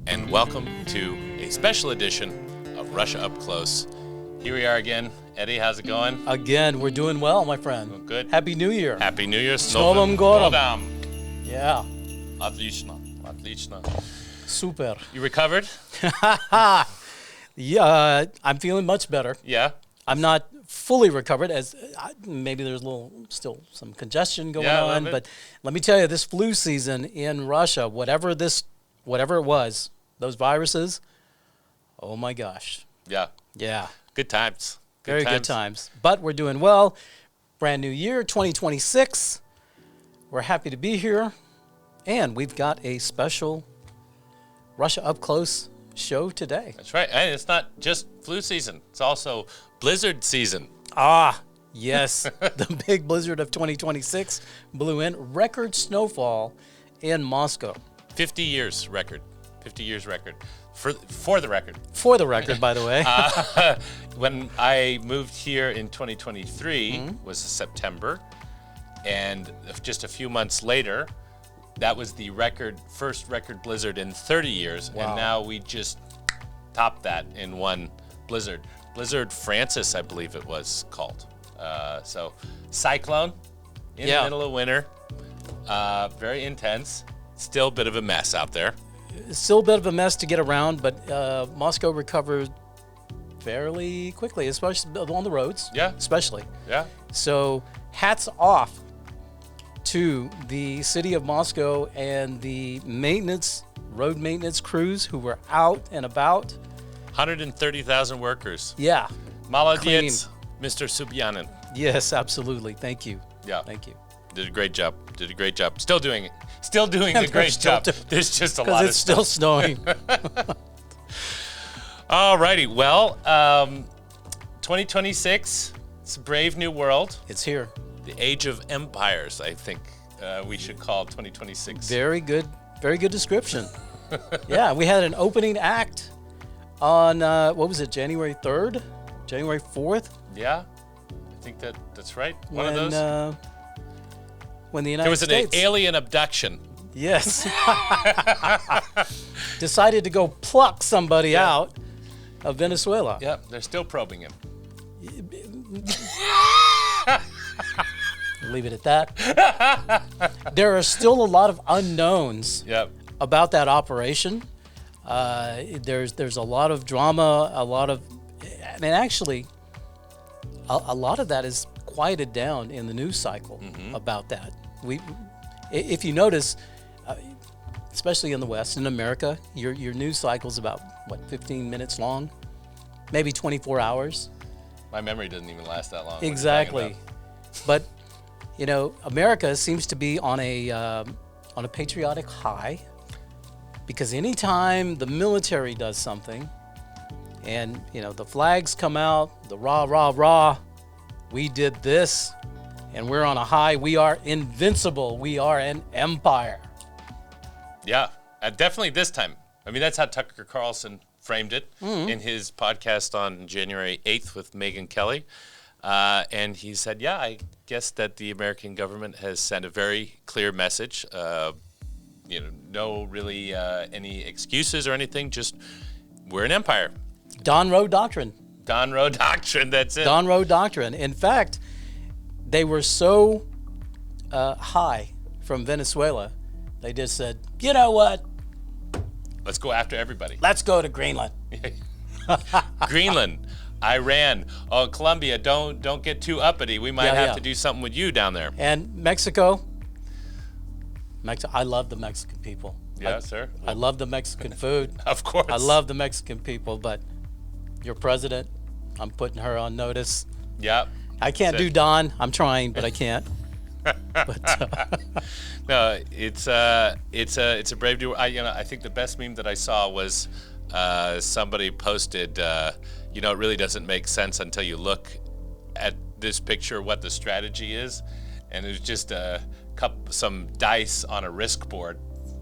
and welcome to a special edition of Russia Up Close. Here we are again. Eddie, how's it going? Again, we're doing well, my friend. Oh, good. Happy New Year. Happy New Year. С Новым годом. Yeah. Отлично. Отлично. Super. You recovered? Yeah, I'm feeling much better. Yeah. I'm not fully recovered, as maybe there's still some congestion going on. But let me tell you, this flu season in Russia, whatever it was, those viruses, oh my gosh. Yeah. Yeah. Good times. Very good times. But we're doing well. Brand new year, 2026. We're happy to be here. And we've got a special Russia Up Close show today. That's right. And it's not just flu season. It's also blizzard season. Ah, yes. The big blizzard of 2026 blew in. Record snowfall in Moscow. 50 years record. 50 years record. For the record. For the record, by the way. When I moved here in 2023 was September. And just a few months later, that was the first record blizzard in 30 years. Wow. And now we just topped that in one blizzard. Blizzard Francis, I believe it was called. So cyclone in the middle of winter. Very intense. Still a bit of a mess out there. Still a bit of a mess to get around, but Moscow recovered fairly quickly, especially on the roads. Yeah. Especially. Yeah. So hats off to the city of Moscow and the road maintenance crews who were out and about. 130,000 workers. Yeah. Молодец, Mr. Subyanin. Yes, absolutely. Thank you. Yeah. Thank you. Did a great job. Still doing it. Still doing a great job. There's just a lot of because it's still snowing. All righty. Well, 2026, it's a brave new world. It's here. The age of empires, I think we should call 2026. Very good description. Yeah, we had an opening act on, what was it, January 3rd? January 4th? Yeah, I think that's right. One of those. When the United States... There was an alien abduction. Yes. Decided to go pluck somebody out of Venezuela. Yep, they're still probing him. Leave it at that. There are still a lot of unknowns about that operation. There's a lot of drama, a lot of that is quieted down in the news cycle about that. If you notice, especially in the West, in America, your news cycle's about 15 minutes long, maybe 24 hours. My memory doesn't even last that long. Exactly, but America seems to be on a patriotic high, because anytime the military does something, and the flags come out, the rah rah rah, we did this, and we're on a high. We are invincible. We are an empire. Yeah, definitely this time. I mean, that's how Tucker Carlson framed it in his podcast on January 8th with Megyn Kelly. And he said, I guess that the American government has sent a very clear message. No really any excuses or anything, just we're an empire. Don Road Doctrine. Don Road Doctrine, that's it. Don Road Doctrine. In fact, they were so high from Venezuela, they just said, you know what? Let's go after everybody. Let's go to Greenland. Greenland, Iran, Colombia, don't get too uppity. We might have to do something with you down there. And Mexico. I love the Mexican people. Yeah, sir. I love the Mexican food. Of course. I love the Mexican people, but your president, I'm putting her on notice. Yeah. I can't do Don. I'm trying, but I can't. No, it's a brave new. I think the best meme that I saw was somebody posted. It really doesn't make sense until you look at this picture what the strategy is, and it's just some dice on a risk board.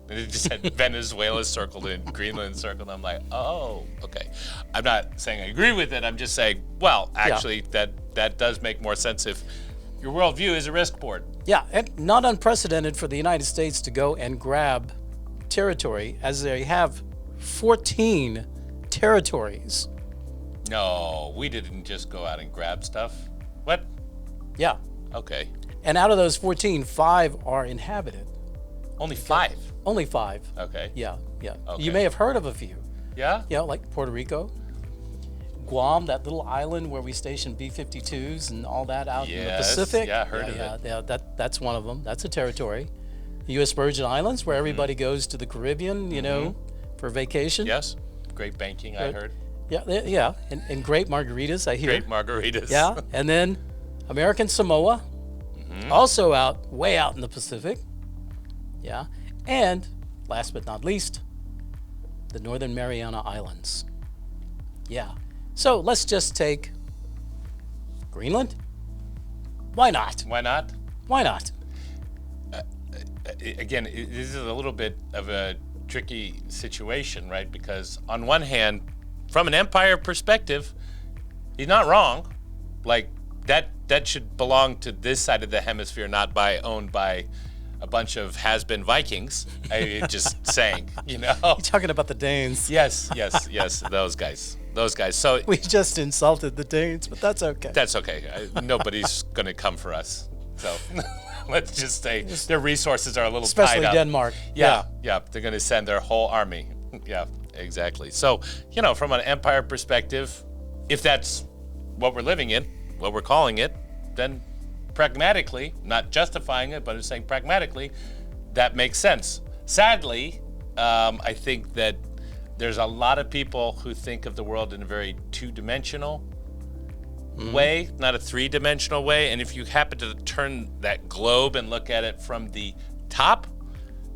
And it just had Venezuela circled in, Greenland circled. I'm like, oh, okay. I'm not saying I agree with it. I'm just saying, well, actually, that does make more sense if your worldview is a risk board. Yeah, and not unprecedented for the United States to go and grab territory, as they have 14 territories. No, we didn't just go out and grab stuff. What? Yeah. Okay. And out of those 14, 5 are inhabited. Only 5. Only 5. Okay. Yeah, yeah. Okay. You may have heard of a few. Yeah? Yeah, like Puerto Rico. Guam, that little island where we stationed B-52s and all that out in the Pacific. Yeah, heard of it. Yeah, that's one of them. That's a territory. U.S. Virgin Islands, where everybody goes to the Caribbean, you know, for vacation. Yes. Great banking, I heard. Yeah, and great margaritas, I hear. Great margaritas. Yeah, and then American Samoa, also way out in the Pacific. Yeah, and last but not least, the Northern Mariana Islands. Yeah, so let's just take Greenland. Why not? Why not? Why not? Again, this is a little bit of a tricky situation, right? Because on one hand, from an empire perspective, he's not wrong. Like that should belong to this side of the hemisphere, not owned by a bunch of has-been Vikings. Just saying, you know. You're talking about the Danes. Yes, those guys. So We just insulted the Danes, but that's okay. that's okay. Nobody's gonna come for us. So let's just say their resources are a little Especially tied up. Denmark. Yeah, they're going to send their whole army. Yeah, exactly. So, you know, from an empire perspective, if that's what we're living in, what we're calling it, then pragmatically, not justifying it, but I'm saying pragmatically, that makes sense. Sadly, I think that there's a lot of people who think of the world in a very two-dimensional way, not a three-dimensional way. And if you happen to turn that globe and look at it from the top,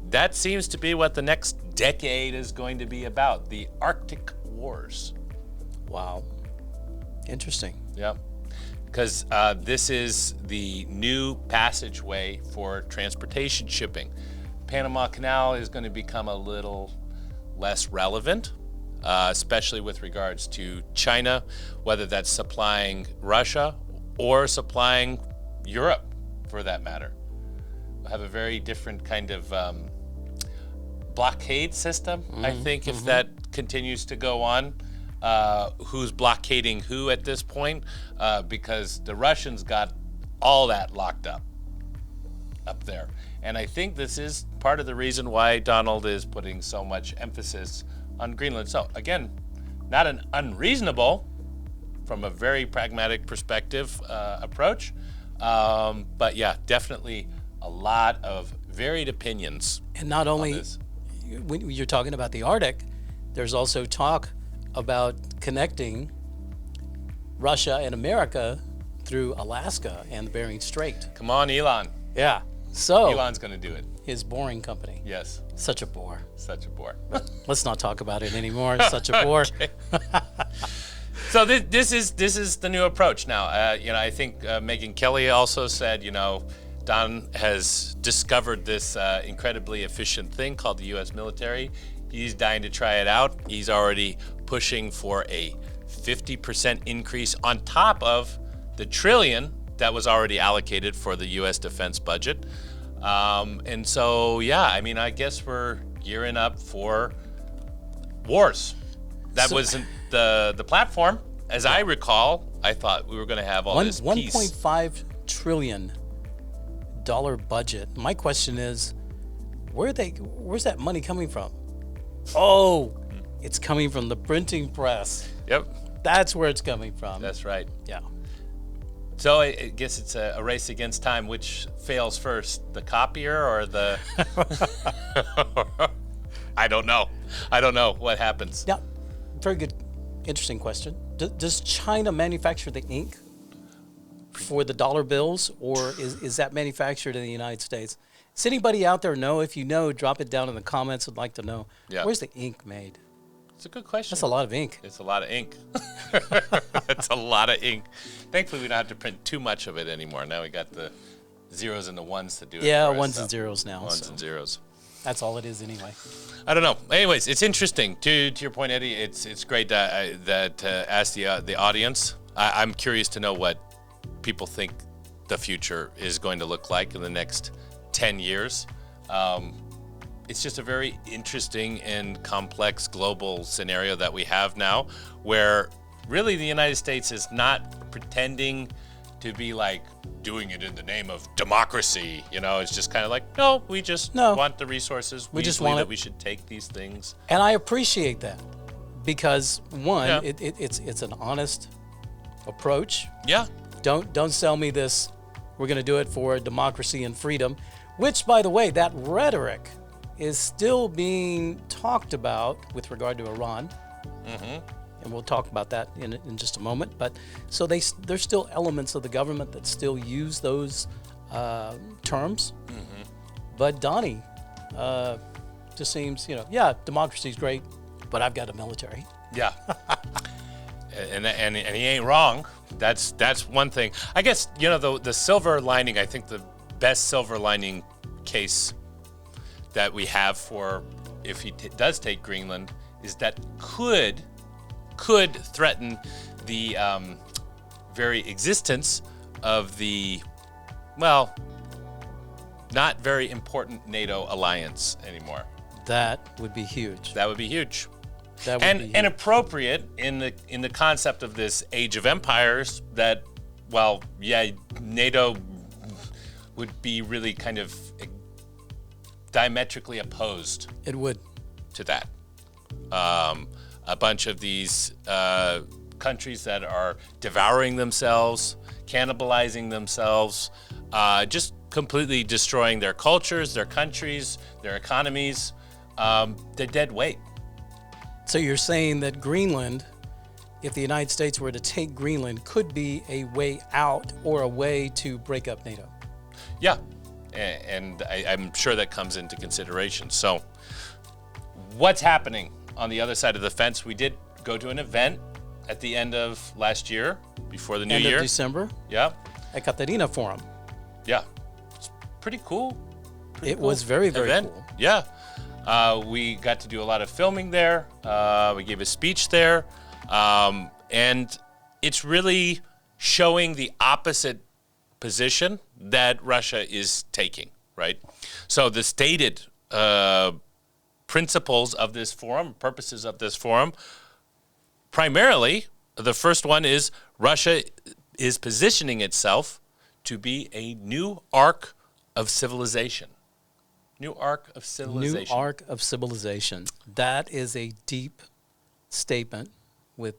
that seems to be what the next decade is going to be about, the Arctic Wars. Wow. Interesting. Yeah, because this is the new passageway for transportation shipping. Panama Canal is going to become a little less relevant, especially with regards to China, whether that's supplying Russia or supplying Europe, for that matter. We'll have a very different kind of blockade system, I think, if that continues to go on. Who's blockading who at this point? Because the Russians got all that locked up there. And I think this is part of the reason why Donald is putting so much emphasis on Greenland. So again, not an unreasonable, from a very pragmatic perspective, approach. But yeah, definitely a lot of varied opinions. And not only when you're talking about the Arctic, there's also talk about connecting Russia and America through Alaska and the Bering Strait. Come on, Elon. Yeah. So Elon's going to do it. his boring company. Yes. Such a bore. Such a bore. Let's not talk about it anymore. Such a bore. So this is the new approach now. I think Megyn Kelly also said, Don has discovered this incredibly efficient thing called the U.S. military. He's dying to try it out. He's already pushing for a 50% increase on top of the trillion that was already allocated for the U.S. defense budget. And so, I guess we're gearing up for wars. That wasn't the platform. As I recall, I thought we were going to have all this peace. $1.5 trillion budget. My question is, where's that money coming from? Oh, it's coming from the printing press. Yep. That's where it's coming from. That's right. Yeah. So I guess it's a race against time. Which fails first, the copier or the... I don't know what happens. Yeah, very good, interesting question. Does China manufacture the ink for the dollar bills, or is that manufactured in the United States? Does anybody out there know? If you know, drop it down in the comments. I'd like to know. Yeah. Where's the ink made? It's a good question. That's a lot of ink. It's a lot of ink. That's a lot of ink. Thankfully, we don't have to print too much of it anymore. Now we got the zeros and the ones to do it. Yeah, for us, ones and zeros now. Ones and zeros. That's all it is anyway. I don't know. Anyways, it's interesting. To your point, Eddie, it's great that ask the audience. I'm curious to know what people think the future is going to look like in the next 10 years. it's just a very interesting and complex global scenario that we have now, where really the United States is not pretending to be like doing it in the name of democracy. It's just kind of like, no, we just want the resources. We just believe that we should take these things. And I appreciate that because one, Yeah. it's an honest approach. Yeah. Don't sell me this. We're going to do it for democracy and freedom, which, by the way, that rhetoric is still being talked about with regard to Iran. And we'll talk about that in just a moment. But so there's still elements of the government that still use those terms. But Donnie just seems, democracy is great, but I've got a military. Yeah. and he ain't wrong. That's one thing. I guess, the silver lining, I think the best silver lining case that we have for if he does take Greenland is that could threaten the very existence of the, not very important NATO alliance anymore. That would be huge. That would be huge. That would be huge. And appropriate in the concept of this age of empires that, NATO would be really kind of diametrically opposed. It would. To that. A bunch of these countries that are devouring themselves, cannibalizing themselves, just completely destroying their cultures, their countries, their economies. They're dead weight. So you're saying that Greenland, if the United States were to take Greenland, could be a way out or a way to break up NATO? Yeah, and I'm sure that comes into consideration. So what's happening on the other side of the fence? We did go to an event at the end of last year, before the new year. End of December. Yeah. Ekaterina Forum. Yeah. It's pretty cool. It was very, very event. cool. Yeah. We got to do a lot of filming there. We gave a speech there. And it's really showing the opposite position that Russia is taking, right? So the stated principles of this forum, purposes of this forum, primarily, the first one is Russia is positioning itself to be a new arc of civilization. New arc of civilization. New arc of civilization. That is a deep statement with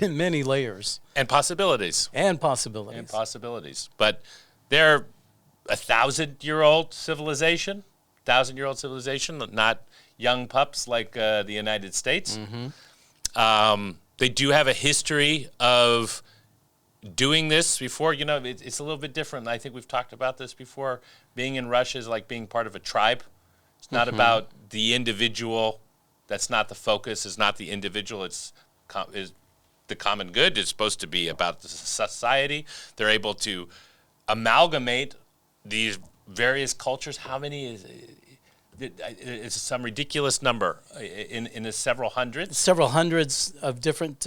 many layers. And possibilities. And possibilities. And possibilities. But they're 1,000-year-old civilization, 1,000-year-old civilization, not young pups like the United States. They do have a history of doing this before. It's a little bit different. I think we've talked about this before. Being in Russia is like being part of a tribe. It's not about the individual. That's not the focus. It's not the individual. It's the common good. It's supposed to be about the society. They're able to amalgamate these various cultures. How many is it's some ridiculous number in the several hundreds? Several hundreds of different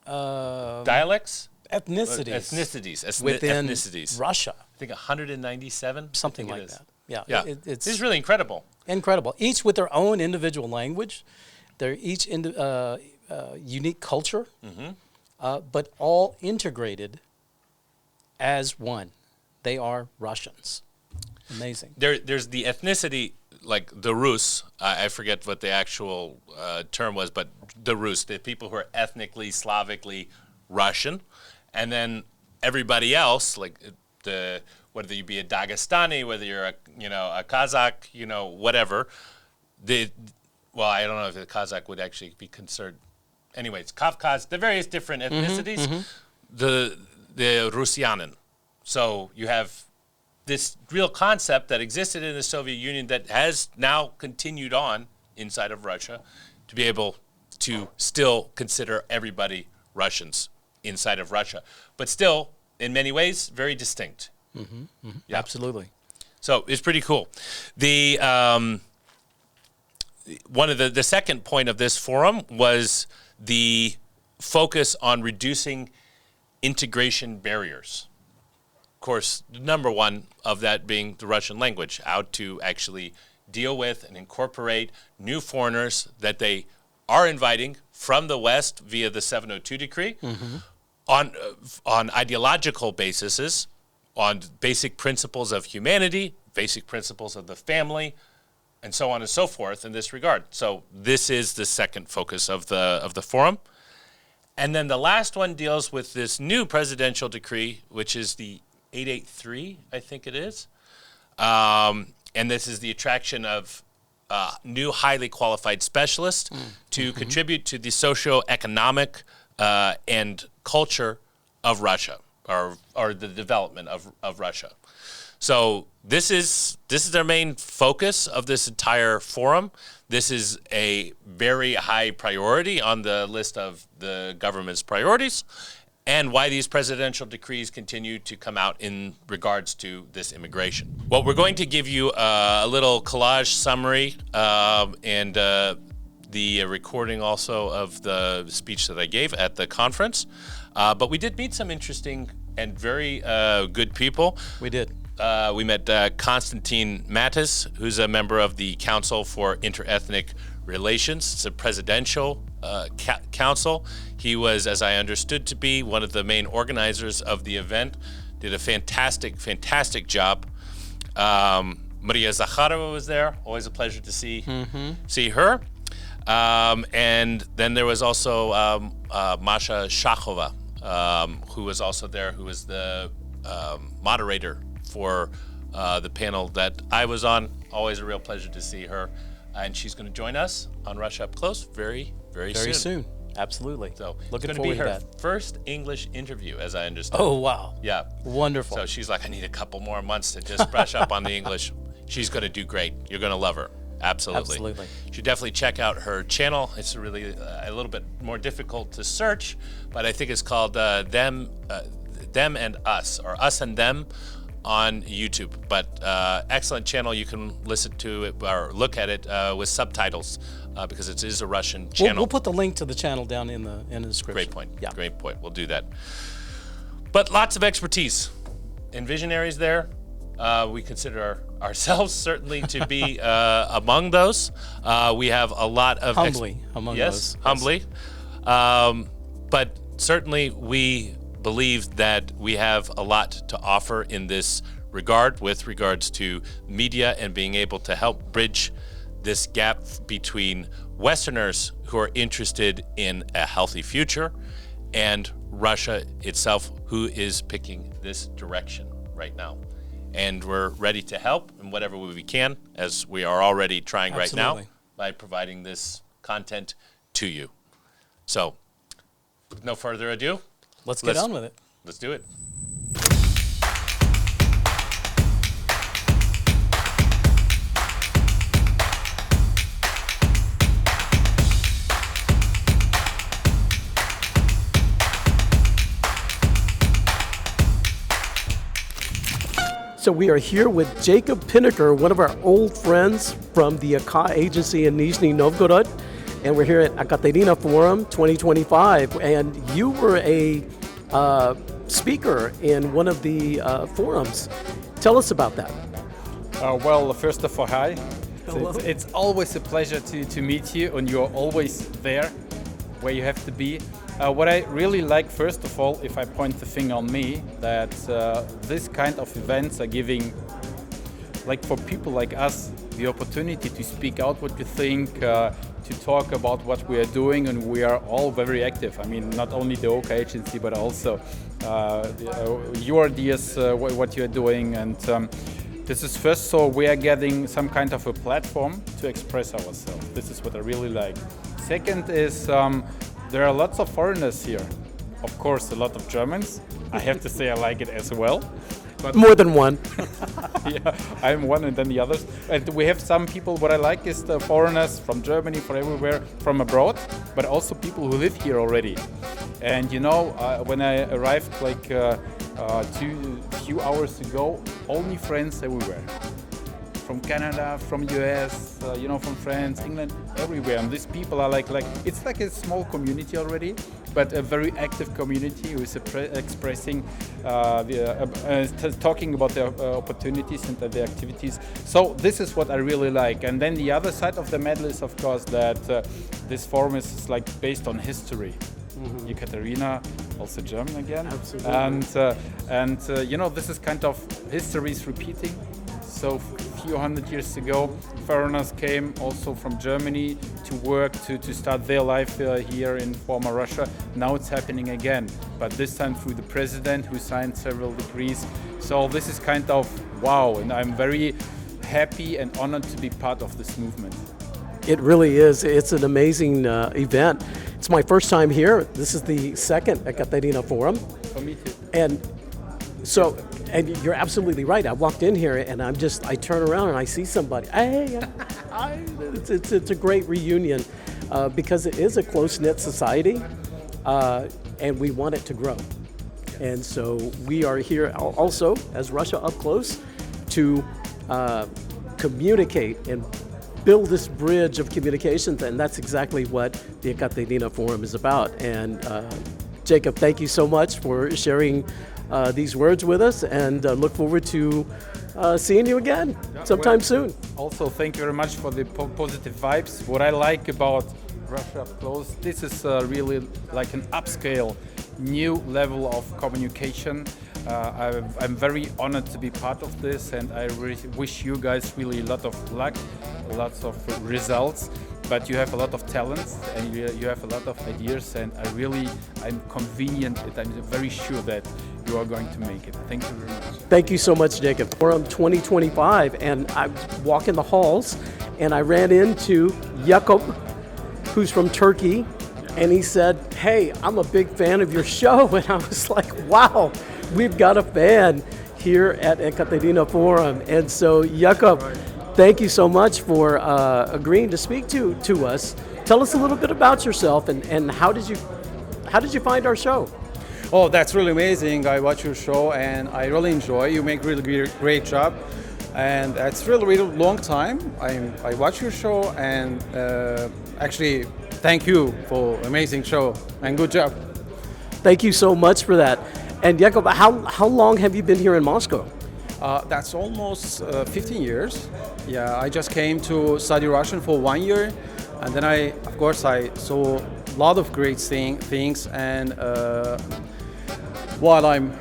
dialects? Ethnicities. Within ethnicities. Russia. I think 197. Something like that. Yeah. It's really incredible. Incredible. Each with their own individual language. They're each unique culture, but all integrated as one. They are Russians. Amazing. There's the ethnicity, like the Rus. I forget what the actual term was, but the Rus, the people who are ethnically, Slavically Russian, and then everybody else, like whether you be a Dagestani, whether you're a Kazakh, whatever. I don't know if the Kazakh would actually be considered. Anyways, Kafkaz, the various different ethnicities, the Rusianin. So you have this real concept that existed in the Soviet Union that has now continued on inside of Russia to be able to still consider everybody Russians inside of Russia, but still, in many ways, very distinct. Yeah. Absolutely. So it's pretty cool. The one of the second point of this forum was the focus on reducing integration barriers. course, number one of that being the Russian language, how to actually deal with and incorporate new foreigners that they are inviting from the West via the 702 decree on ideological bases, on basic principles of humanity, basic principles of the family, and so on and so forth in this regard. So this is the second focus of the forum. And then the last one deals with this new presidential decree, which is the 883, I think it is. And this is the attraction of new highly qualified specialists to contribute to the socio-economic and culture of Russia, or the development of Russia. So this is their main focus of this entire forum. This is a very high priority on the list of the government's priorities, and why these presidential decrees continue to come out in regards to this immigration. Well, we're going to give you a little collage summary and the recording also of the speech that I gave at the conference. But we did meet some interesting and very good people. We did. We met Konstantin Matis, who's a member of the Council for Interethnic Relations. It's a presidential council. He was, as I understood to be, one of the main organizers of the event. Did a fantastic job. Maria Zakharova was there. Always a pleasure to see her. And then there was also Masha Shakhova, who was also there, who was the moderator for the panel that I was on. Always a real pleasure to see her. And she's going to join us on Russia Up Close very soon. Absolutely. So looking it's forward going to be to her that. first English interview, as I understand. Oh, wow. Yeah. Wonderful. So she's like, I need a couple more months to just brush up on the English. She's going to do great. You're going to love her. Absolutely. Absolutely. You should definitely check out her channel. It's really a little bit more difficult to search, but I think it's called Them and Us, or Us and Them, on YouTube. But excellent channel. You can listen to it or look at it with subtitles because it is a Russian channel. We'll put the link to the channel down in the description. Great point. Yeah. Great point. We'll do that. But lots of expertise and visionaries there. We consider ourselves certainly to be among those. We have a lot of Humbly among those. Humbly. But certainly we believe that we have a lot to offer in this regard with regards to media and being able to help bridge this gap between Westerners who are interested in a healthy future and Russia itself, who is picking this direction right now. And we're ready to help in whatever way we can, as we are already trying right now by providing this content to you. So, with no further ado, Let's get on with it. Let's do it. So we are here with Jacob Pineker, one of our old friends from the OKA Agency in Nizhny Novgorod. And we're here at Ekaterina Forum 2025. And you were a speaker in one of the forums. Tell us about that. Well, first of all, hi. Hello. It's always a pleasure to meet you, and you're always there where you have to be. What I really like, first of all, if I point the finger on me, that this kind of events are giving, like for people like us, the opportunity to speak out what you think, to talk about what we are doing, and we are all very active. I mean, not only the OKA Agency, but also your ideas, what you're doing, and this is first, so we are getting some kind of a platform to express ourselves. This is what I really like. Second is, there are lots of foreigners here. Of course, a lot of Germans. I have to say I like it as well. But More than one. yeah, I'm one and then the others. And we have some people, what I like is the foreigners from Germany, from everywhere, from abroad, but also people who live here already. And you know, when I arrived like few hours ago, only friends everywhere. From Canada, from US, from France, England, everywhere. And these people are like it's like a small community already. but a very active community who is expressing, talking about their opportunities and their activities. So this is what I really like. And then the other side of the medal is, of course, that this forum is like based on history. Ekaterina, also German again. Absolutely. And you know, this is kind of history is repeating. So a few hundred years ago, foreigners came also from Germany to work, to start their life here in former Russia. Now it's happening again, but this time through the president who signed several decrees. So this is kind of wow, and I'm very happy and honored to be part of this movement. It really is. It's an amazing event. It's my first time here. This is the second Ekaterina Forum. For me too. And so, and you're absolutely right. I walked in here and I turn around and I see somebody. Hey, it's a great reunion because it is a close-knit society and we want it to grow. And so we are here also as Russia Up Close to communicate and build this bridge of communications, and that's exactly what the Ekaterina Forum is about. And Jacob, thank you so much for sharing these words with us, and look forward to seeing you again sometime soon. Also, thank you very much for the positive vibes. What I like about Russia Up Close, this is really like an upscale, new level of communication. I'm very honored to be part of this, and I really wish you guys really a lot of luck, lots of results. But you have a lot of talents and you have a lot of ideas, and I'm convenient and I'm very sure that you are going to make it. Thank you very much. Thank you so much, Jacob. Forum 2025, and I walk in the halls and I ran into Yakob, who's from Turkey, and he said, "Hey, I'm a big fan of your show." And I was like, wow, we've got a fan here at Ekaterina Forum. And so, Jakob, thank you so much for agreeing to speak to us. Tell us a little bit about yourself and how did you find our show? Oh, that's really amazing. I watch your show and I really enjoy. You make really great job, and it's really long time. I watch your show, and actually thank you for amazing show and good job. Thank you so much for that. And Jakob, how long have you been here in Moscow? That's almost 15 years. Yeah, I just came to study Russian for 1 year, and then I saw a lot of great things. And while I'm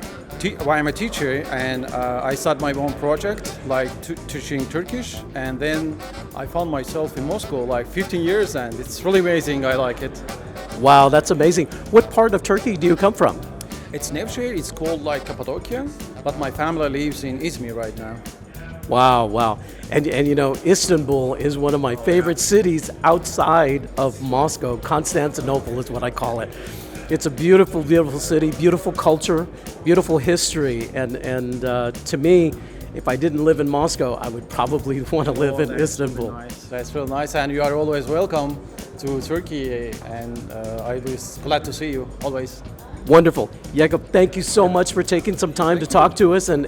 a teacher, and I started my own project, like teaching Turkish, and then I found myself in Moscow like 15 years, and it's really amazing. I like it. Wow, that's amazing. What part of Turkey do you come from? It's Nevşehir. It's called like Cappadocia, but my family lives in Izmir right now. Wow. And you know, Istanbul is one of my favorite cities outside of Moscow. Constantinople is what I call it. It's a beautiful, beautiful city, beautiful culture, beautiful history. And to me, if I didn't live in Moscow, I would probably want to live in Istanbul. Really nice. That's real nice, and you are always welcome to Turkey, and I was glad to see you always. Wonderful. Jakob, thank you so much for taking some time to talk to us, and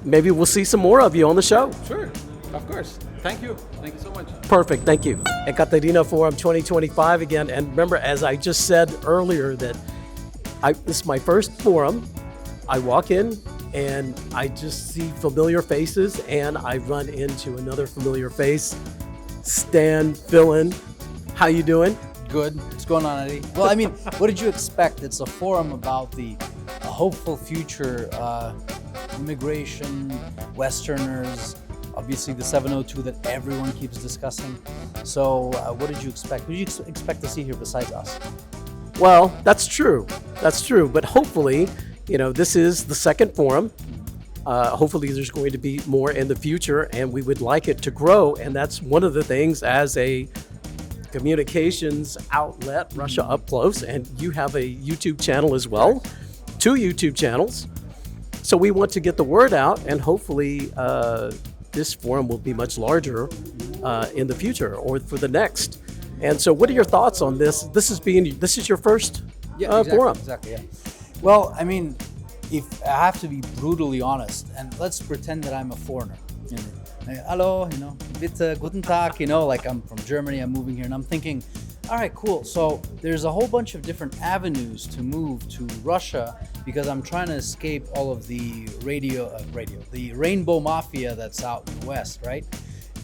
maybe we'll see some more of you on the show. Sure, of course. Thank you. Thank you so much. Perfect. Thank you. Ekaterina Forum 2025 again. And remember, as I just said earlier, that this is my first forum. I walk in and I just see familiar faces, and I run into another familiar face. Stan Fillin. How you doing? Good. What's going on, Eddie? Well, I mean, what did you expect? It's a forum about the hopeful future, immigration, Westerners, obviously the 702 that everyone keeps discussing. So what did you expect? What did you expect to see here besides us? Well, that's true. That's true. But hopefully, you know, this is the second forum. Hopefully there's going to be more in the future, and we would like it to grow. And that's one of the things as a communications outlet, Russia Up Close, and you have a YouTube channel as well, 2 YouTube channels. So we want to get the word out, and hopefully this forum will be much larger in the future or for the next. And so what are your thoughts on this? This is your first forum. Exactly, yeah. Well, I mean, if I have to be brutally honest, and let's pretend that I'm a foreigner. You know, hello, you know, bitte, guten Tag, you know, like I'm from Germany, I'm moving here, and I'm thinking, All right, cool. So there's a whole bunch of different avenues to move to Russia because I'm trying to escape all of the the rainbow mafia that's out in the West, right?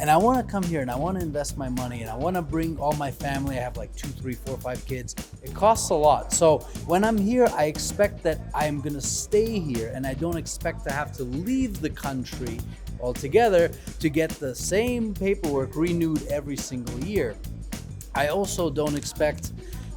And I want to come here and I want to invest my money and I want to bring all my family. I have like 2, 3, 4, 5 kids. It costs a lot. So when I'm here, I expect that I'm going to stay here and I don't expect to have to leave the country altogether to get the same paperwork renewed every single year. I also don't expect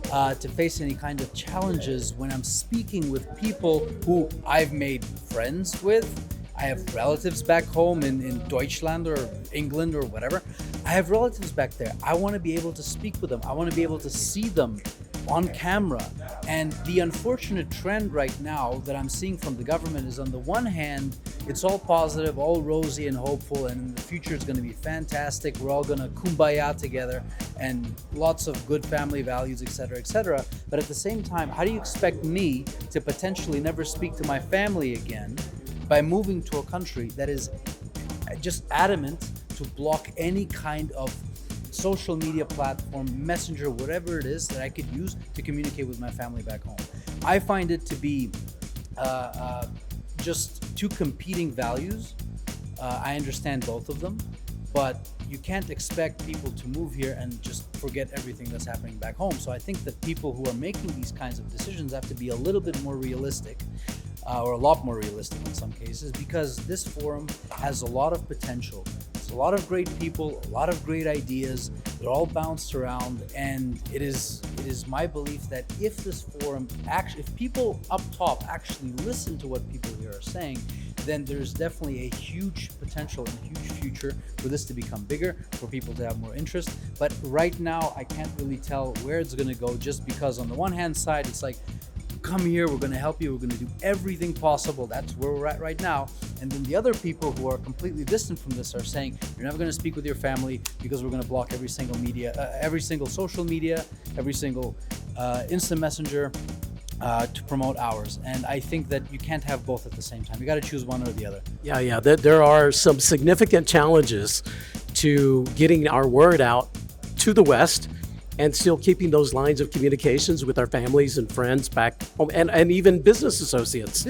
to face any kind of challenges when I'm speaking with people who I've made friends with. I have relatives back home in Deutschland or England or whatever. I have relatives back there. I want to be able to speak with them. I want to be able to see them on camera. And the unfortunate trend right now that I'm seeing from the government is, on the one hand, it's all positive, all rosy and hopeful, and the future is going to be fantastic. We're all going to kumbaya together and lots of good family values, etc., etc. But at the same time, how do you expect me to potentially never speak to my family again by moving to a country that is just adamant to block any kind of social media platform, messenger, whatever it is that I could use to communicate with my family back home? I find it to be just two competing values. I understand both of them, but you can't expect people to move here and just forget everything that's happening back home. So I think that people who are making these kinds of decisions have to be a little bit more realistic. Or a lot more realistic in some cases, because this forum has a lot of potential. It's a lot of great people, a lot of great ideas. They're all bounced around, and it is my belief that if this forum if people up top actually listen to what people here are saying, then there's definitely a huge potential and a huge future for this to become bigger, for people to have more interest. But right now, I can't really tell where it's going to go, just because on the one hand side, it's like, come here, we're going to help you, we're going to do everything possible. That's where we're at right now. And then the other people who are completely distant from this are saying, you're never going to speak with your family because we're going to block every single media, every single social media, every single instant messenger to promote ours. And I think that you can't have both at the same time. You got to choose one or the other. Yeah. There are some significant challenges to getting our word out to the West, and still keeping those lines of communications with our families and friends back home, and even business associates.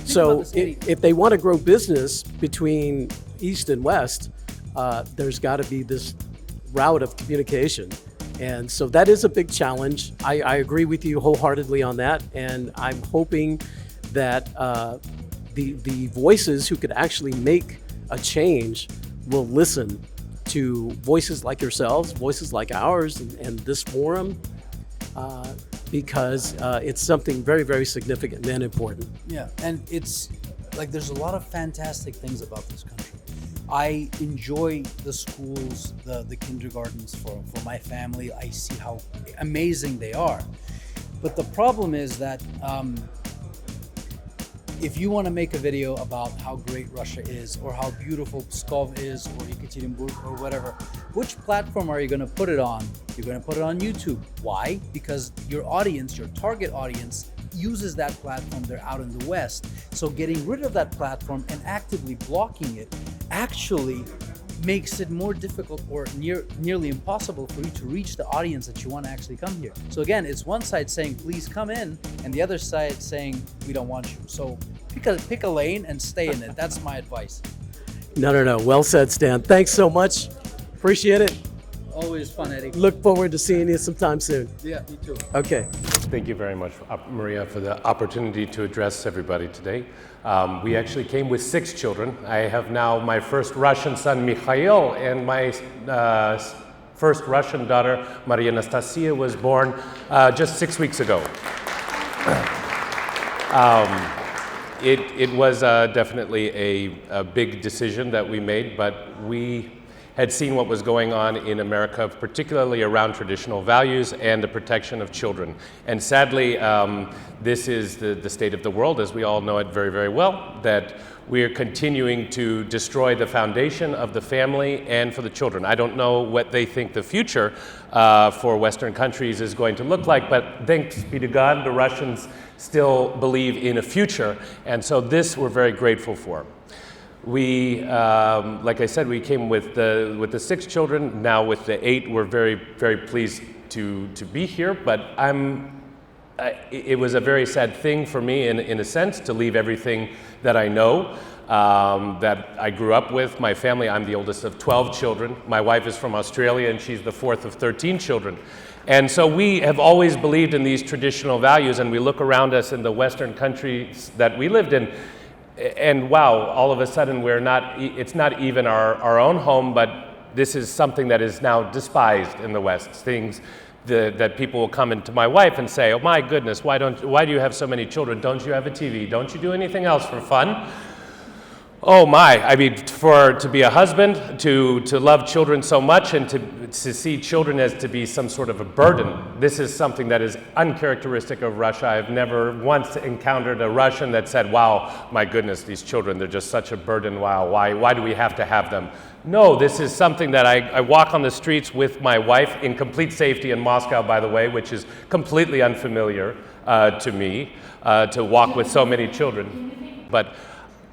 So if they want to grow business between East and West, there's got to be this route of communication. And so that is a big challenge. I agree with you wholeheartedly on that. And I'm hoping that the voices who could actually make a change will listen to voices like yourselves, voices like ours, and this forum, because it's something very, very significant and important. Yeah, and it's like there's a lot of fantastic things about this country. I enjoy the schools, the kindergartens for my family. I see how amazing they are. But the problem is that if you want to make a video about how great Russia is, or how beautiful Pskov is, or Ekaterinburg, or whatever, which platform are you going to put it on? You're going to put it on YouTube. Why? Because your audience, your target audience, uses that platform. They're out in the West. So getting rid of that platform and actively blocking it actually makes it more difficult, or nearly impossible, for you to reach the audience that you want to actually come here. So again, it's one side saying, please come in, and the other side saying, we don't want you. So pick a lane and stay in it. That's my advice. No. Well said, Stan. Thanks so much. Appreciate it. Always fun, Eddie. Look forward to seeing you sometime soon. Yeah, me too. Okay. Thank you very much, Maria, for the opportunity to address everybody today. We actually came with 6 children. I have now my first Russian son, Mikhail, and my first Russian daughter, Maria Anastasia, was born just 6 weeks ago. It was definitely a big decision that we made, but we had seen what was going on in America, particularly around traditional values and the protection of children. And sadly, this is the state of the world, as we all know it very, very well, that we are continuing to destroy the foundation of the family and for the children. I don't know what they think the future for Western countries is going to look like, but thanks be to God, the Russians still believe in a future, and so this we're very grateful for. We, like I said, we came with the 6 children. Now with the 8, we're very, very pleased to be here, but it was a very sad thing for me in a sense to leave everything that I know, that I grew up with. My family, I'm the oldest of 12 children. My wife is from Australia and she's the fourth of 13 children. And so we have always believed in these traditional values, and we look around us in the Western countries that we lived in, and wow, all of a sudden it's not even our own home, but this is something that is now despised in the West. Things that people will come into my wife and say, oh my goodness, why do you have so many children? Don't you have a TV? Don't you do anything else for fun? Oh my, I mean, to be a husband, to love children so much, and to see children as to be some sort of a burden, this is something that is uncharacteristic of Russia. I've never once encountered a Russian that said, wow, my goodness, these children, they're just such a burden, wow, why do we have to have them? No, this is something that I walk on the streets with my wife in complete safety in Moscow, by the way, which is completely unfamiliar to me, to walk with so many children. But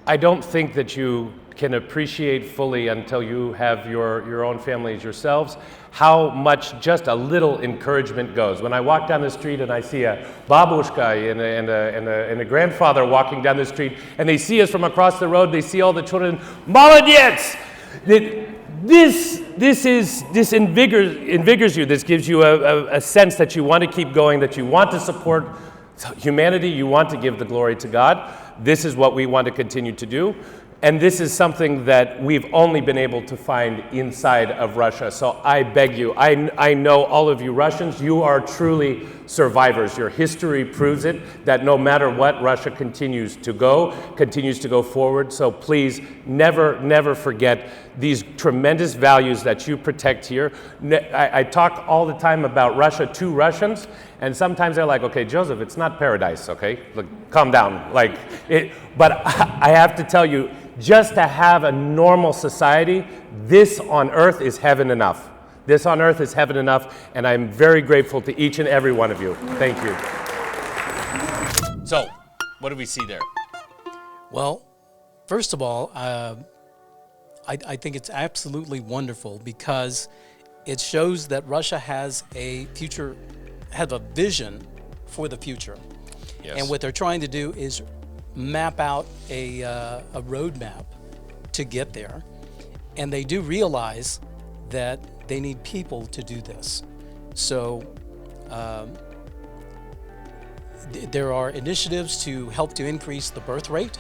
I don't think that you can appreciate fully until you have your own families yourselves how much just a little encouragement goes. When I walk down the street and I see a babushka and a grandfather walking down the street, and they see us from across the road, they see all the children, Molodets! This invigorates you. This gives you a sense that you want to keep going, that you want to support humanity, you want to give the glory to God. This is what we want to continue to do. And this is something that we've only been able to find inside of Russia. So I beg you, I know all of you Russians, you are truly survivors. Your history proves it, that no matter what, Russia continues to go forward. So please never forget these tremendous values that you protect here. I talk all the time about Russia to Russians, and sometimes they're like, okay, Joseph, it's not paradise, okay? Look, calm down. But I have to tell you, just to have a normal society, this on earth is heaven enough. This on earth is heaven enough, and I'm very grateful to each and every one of you. Thank you. So, what do we see there? Well, first of all, I think it's absolutely wonderful because it shows that Russia has a vision for the future. Yes. And what they're trying to do is map out a roadmap to get there. And they do realize that they need people to do this. So there are initiatives to help to increase the birth rate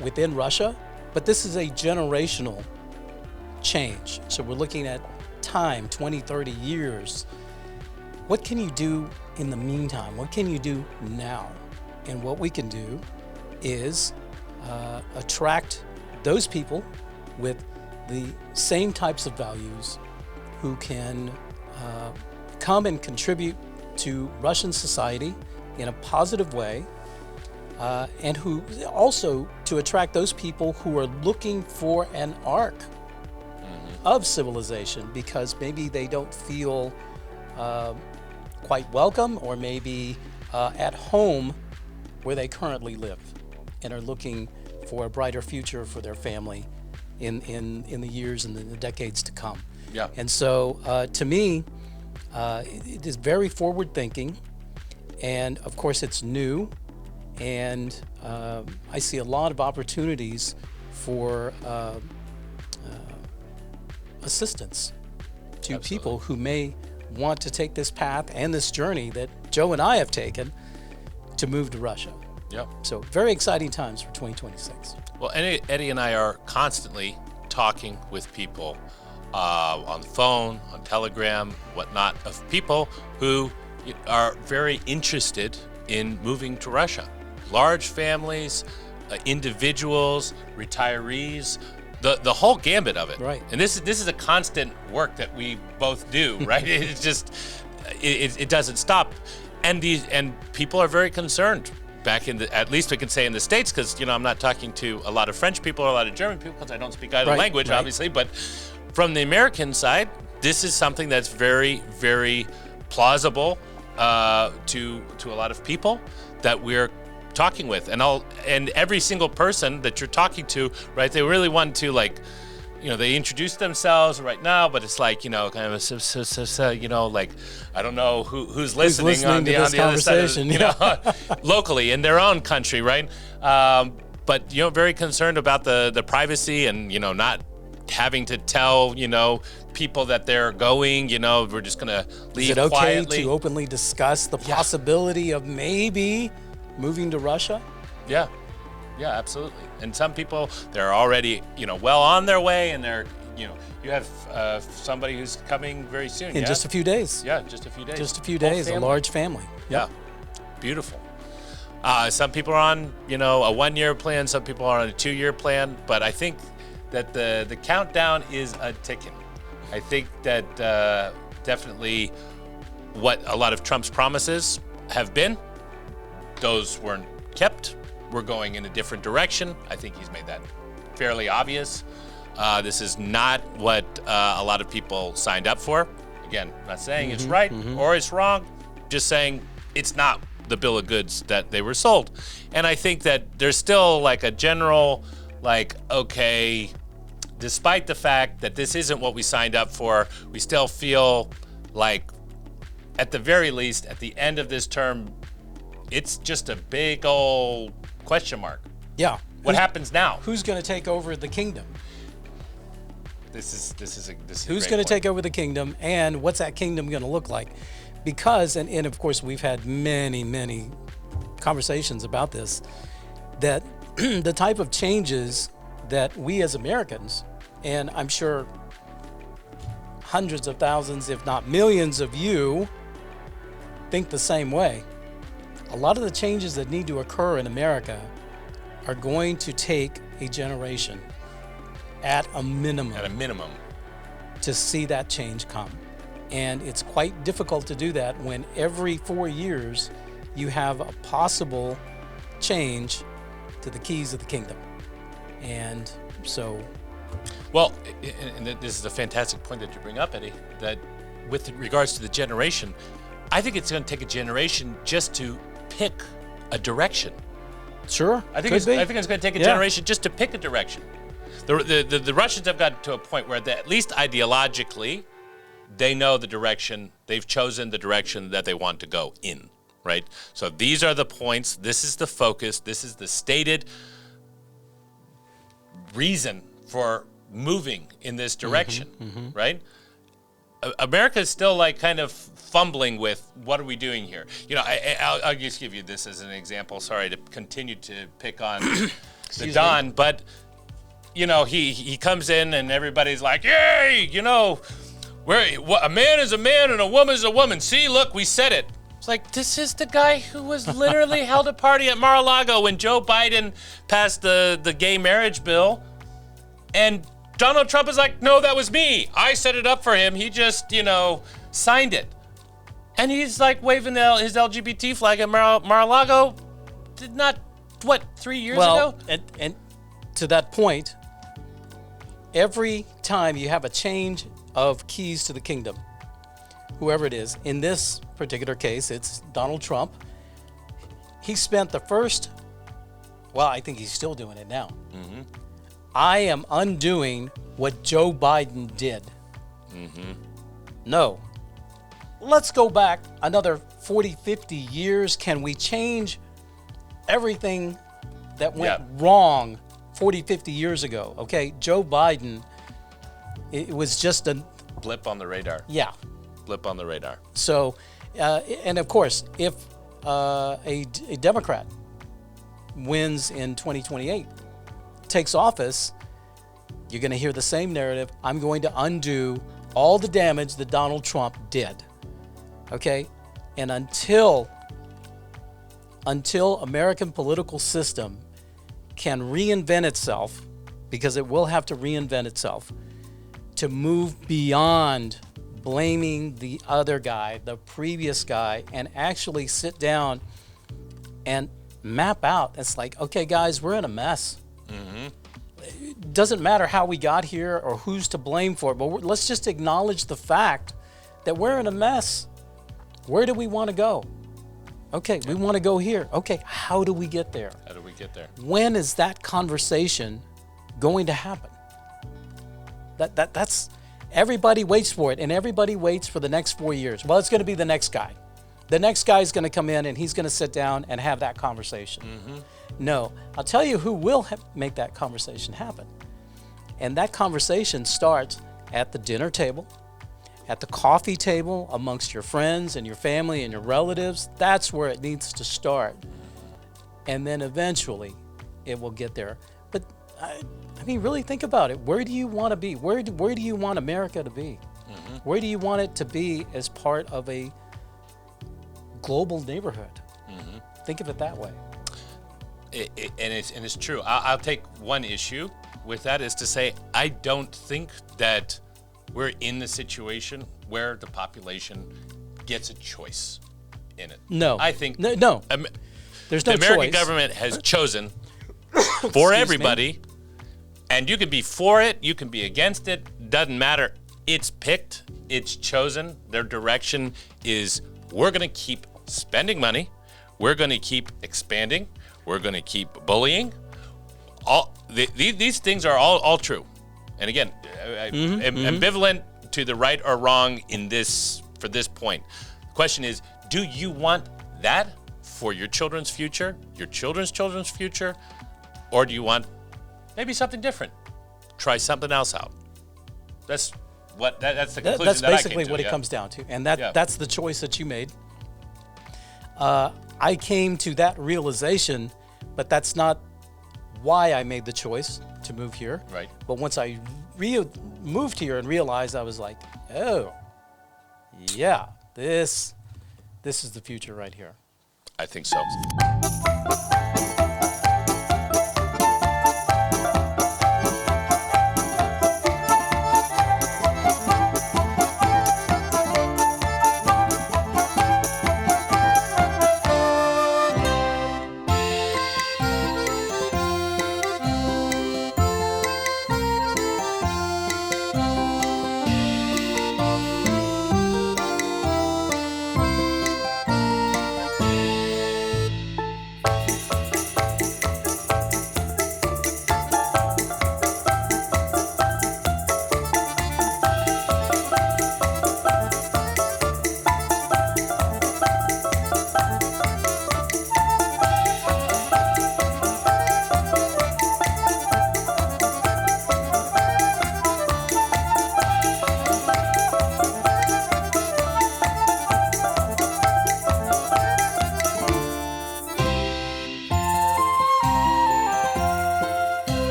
within Russia, but this is a generational change. So we're looking at time, 20, 30 years. What can you do in the meantime? What can you do now? And what we can do is attract those people with the same types of values who can come and contribute to Russian society in a positive way, and who also to attract those people who are looking for an arc of civilization because maybe they don't feel quite welcome or maybe at home where they currently live and are looking for a brighter future for their family in the years and the decades to come. Yeah. And so to me, it is very forward thinking, and of course it's new, and I see a lot of opportunities for assistance to Absolutely. people who may want to take this path and this journey that Joe and I have taken to move to Russia. Yep. So very exciting times for 2026. Well, Eddie and I are constantly talking with people on the phone, on Telegram, whatnot, of people who are very interested in moving to Russia. Large families, individuals, retirees, the whole gambit of it. Right. And this is a constant work that we both do, right? It's just it doesn't stop, and people are very concerned. Back at least we can say in the States, because I'm not talking to a lot of French people or a lot of German people because I don't speak either language, obviously. But from the American side, this is something that's very, very plausible to a lot of people that we're talking with, and every single person that you're talking to, right? They really want to they introduce themselves right now, but it's like, kind of like, I don't know who's listening on to the this other side of, conversation, locally in their own country, right? But very concerned about the privacy and not having to tell people that they're going. We're just gonna leave Is it okay quietly. to openly discuss the possibility of maybe moving to Russia? Yeah, absolutely. And some people, they're already well on their way, and they're you have somebody who's coming very soon. In just a few days. Yeah, just a few days. Just a few Whole days, a family. large family. Yeah, beautiful. Some people are on, a 1-year plan. Some people are on a 2-year plan. But I think that the countdown is a ticking. I think that definitely what a lot of Trump's promises have been, those weren't kept. We're going in a different direction. I think he's made that fairly obvious. This is not what a lot of people signed up for. Again, I'm not saying it's right or it's wrong, just saying it's not the bill of goods that they were sold. And I think that there's still like a general, okay, despite the fact that this isn't what we signed up for, we still feel like, at the very least, at the end of this term, it's just a big old question mark. Yeah. What happens now? Who's going to take over the kingdom? This is Who's going to take over the kingdom, and what's that kingdom going to look like? Because, and of course, we've had many conversations about this, that the type of changes that we as Americans, and I'm sure hundreds of thousands, if not millions of you, think the same way. A lot of the changes that need to occur in America are going to take a generation at a minimum. At a minimum. To see that change come. And it's quite difficult to do that when every 4 years you have a possible change to the keys of the kingdom. And so... Well, and this is a fantastic point that you bring up, Eddie, that with regards to the generation, I think it's going to take a generation just to pick a direction. Sure, I think it's going to take a generation just to pick a direction. The Russians have gotten to a point where at least ideologically, they know the direction, they've chosen the direction that they want to go in, right? So these are the points, this is the focus, this is the stated reason for moving in this direction, right? America is still kind of fumbling with what are we doing here? I'll just give you this as an example. Sorry to continue to pick on the Don, but he comes in and everybody's like, yay, a man is a man and a woman is a woman. See, look, we said it. It's like, this is the guy who was literally held a party at Mar-a-Lago when Joe Biden passed the gay marriage bill, and Donald Trump is like, no, that was me. I set it up for him. He just, signed it. And he's waving his LGBT flag at Mar-a-Lago. Did not, 3 years ago? And to that point, every time you have a change of keys to the kingdom, whoever it is, in this particular case, it's Donald Trump. He spent the first, I think he's still doing it now. I am undoing what Joe Biden did. No. Let's go back another 40, 50 years. Can we change everything that went wrong 40, 50 years ago? Okay, Joe Biden, it was just a blip on the radar. Yeah. Blip on the radar. So, and of course, if a Democrat wins in 2028, takes office, you're going to hear the same narrative. I'm going to undo all the damage that Donald Trump did. Okay? And until American political system can reinvent itself, because it will have to reinvent itself, to move beyond blaming the other guy, the previous guy, and actually sit down and map out. It's like, okay, guys, we're in a mess. It doesn't matter how we got here or who's to blame for it, but let's just acknowledge the fact that we're in a mess. Where do we want to go? Okay, we want to go here. Okay, how do we get there? How do we get there? When is that conversation going to happen? That's everybody waits for it, and everybody waits for the next 4 years. Well, it's going to be the next guy. The next guy is going to come in, and he's going to sit down and have that conversation. No, I'll tell you who will make that conversation happen. And that conversation starts at the dinner table, at the coffee table, amongst your friends and your family and your relatives. That's where it needs to start. And then eventually it will get there. But I mean, really think about it. Where do you want to be? Where do you want America to be? Where do you want it to be as part of a global neighborhood? Think of it that way. And it's true. I'll take one issue with that, is to say I don't think that we're in the situation where the population gets a choice in it. No. I think no. There's no the American choice. government has chosen for everybody, and you can be for it, you can be against it, doesn't matter. It's picked, it's chosen. Their direction is, we're going to keep spending money, we're going to keep expanding, we're going to keep bullying. These things are all true. And again, ambivalent to the right or wrong for this point. The question is, do you want that for your children's future, your children's children's future, or do you want maybe something different? Try something else out. That's the conclusion That's that I basically came to, what it yeah. comes down to, and that's the choice that you made. I came to that realization, but that's not why I made the choice to move here. Right. But once I moved here and realized, I was like, oh, yeah, this is the future right here. I think so.